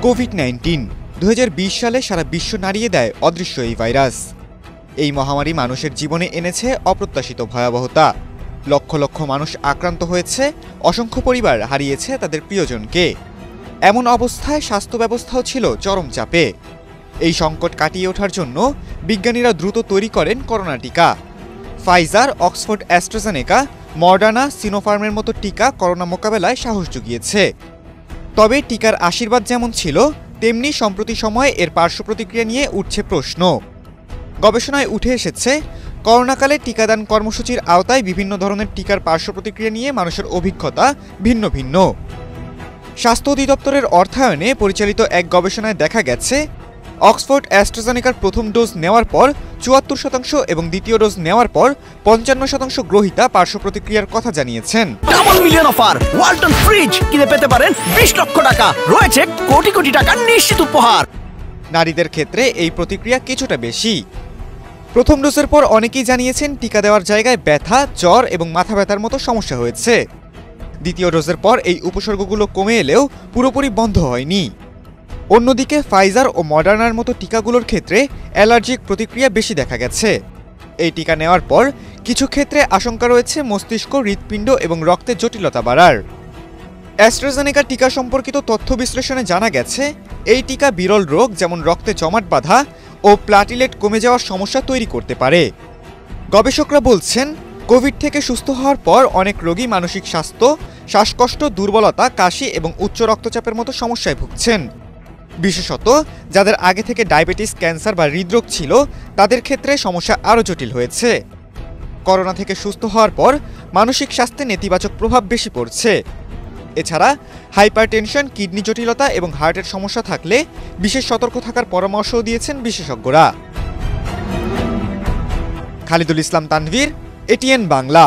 COVID-19 2020 সালে সারা বিশ্ব নাড়িয়ে দেয় অদৃশ্য এই ভাইরাস। এই মহামারী মানুষের জীবনে এনেছে অপ্রত্যাশিত ভয়াবহতা। লক্ষ লক্ষ মানুষ আক্রান্ত হয়েছে, অসংখ্য পরিবার হারিয়েছে তাদের প্রিয়জনকে। এমন অবস্থায় স্বাস্থ্য ব্যবস্থাও ছিল চরম চাপে। এই সংকট কাটিয়ে ওঠার জন্য বিজ্ঞানীরা দ্রুত তৈরি করেন করোনা টিকা। ফাইজার, অক্সফোর্ড অ্যাস্ট্রাজেনেকা, মডার্না, সিনোফার্মের মতো টিকা করোনা মোকাবেলায় সাহস জুগিয়েছে। তবে টিকার আশীর্বাদ যেমন ছিল, তেমনি সম্প্রতি সময়ে এর পার্শ্ব প্রতিক্রিয়া নিয়ে উঠছে প্রশ্ন। গবেষণায় উঠে এসেছে, করোনাকালে টিকাদান কর্মসূচির আওতায় বিভিন্ন ধরনের টিকার পার্শ্ব প্রতিক্রিয়া নিয়ে মানুষের অভিজ্ঞতা ভিন্ন ভিন্ন। স্বাস্থ্য অধিদপ্তরের অর্থায়নে পরিচালিত এক গবেষণায় দেখা গেছে, অক্সফোর্ড অ্যাস্ট্রাজেনেকার প্রথম ডোজ নেওয়ার পর ৭৪% এবং দ্বিতীয় ডোজ নেওয়ার পর ৫৫% গ্রহীতা পার্শ্ব প্রতিক্রিয়ার কথা জানিয়েছেন। Double million offer, Walton fridge কিনে পেতে পারেন ২০ লক্ষ টাকা, রয়েছে কোটি কোটি টাকার নিশ্চিত উপহার। নারীদের ক্ষেত্রে এই প্রতিক্রিয়া কিছুটা বেশি। প্রথম ডোজের পর অনেকেই জানিয়েছেন টিকা দেওয়ার জায়গায় ব্যথা, জ্বর এবং মাথা ব্যথার মতো সমস্যা হয়েছে। দ্বিতীয় ডোজের পর এই উপসর্গগুলো কমে এলেও পুরোপুরি বন্ধ হয়নি। অন্যদিকে ফাইজার ও মডার্নার মতো টিকাগুলোর ক্ষেত্রে অ্যালার্জিক প্রতিক্রিয়া বেশি দেখা গেছে। এই টিকা নেওয়ার পর কিছু ক্ষেত্রে আশঙ্কা রয়েছে মস্তিষ্ক, হৃৎপিণ্ড এবং রক্তের জটিলতা বাড়ার। অ্যাস্ট্রাজেনেকা টিকা সম্পর্কিত তথ্য বিশ্লেষণে জানা গেছে, এই টিকা বিরল রোগ যেমন রক্তে জমাট বাঁধা ও প্লাটিলেট কমে যাওয়ার সমস্যা তৈরি করতে পারে। গবেষকরা বলছেন, কোভিড থেকে সুস্থ হওয়ার পর অনেক রোগী মানসিক স্বাস্থ্য, শ্বাসকষ্ট, দুর্বলতা, কাশি এবং উচ্চ রক্তচাপের মতো সমস্যায় ভুগছেন। বিশেষত যাদের আগে থেকে ডায়াবেটিস, ক্যান্সার বা হৃদরোগ ছিল, তাদের ক্ষেত্রে সমস্যা আরও জটিল হয়েছে। করোনা থেকে সুস্থ হওয়ার পর মানসিক স্বাস্থ্যে নেতিবাচক প্রভাব বেশি পড়ছে। এছাড়া হাইপারটেনশন, কিডনি জটিলতা এবং হার্টের সমস্যা থাকলে বিশেষ সতর্ক থাকার পরামর্শও দিয়েছেন বিশেষজ্ঞরা। খালিদুল ইসলাম তানভীর, এটিএন বাংলা।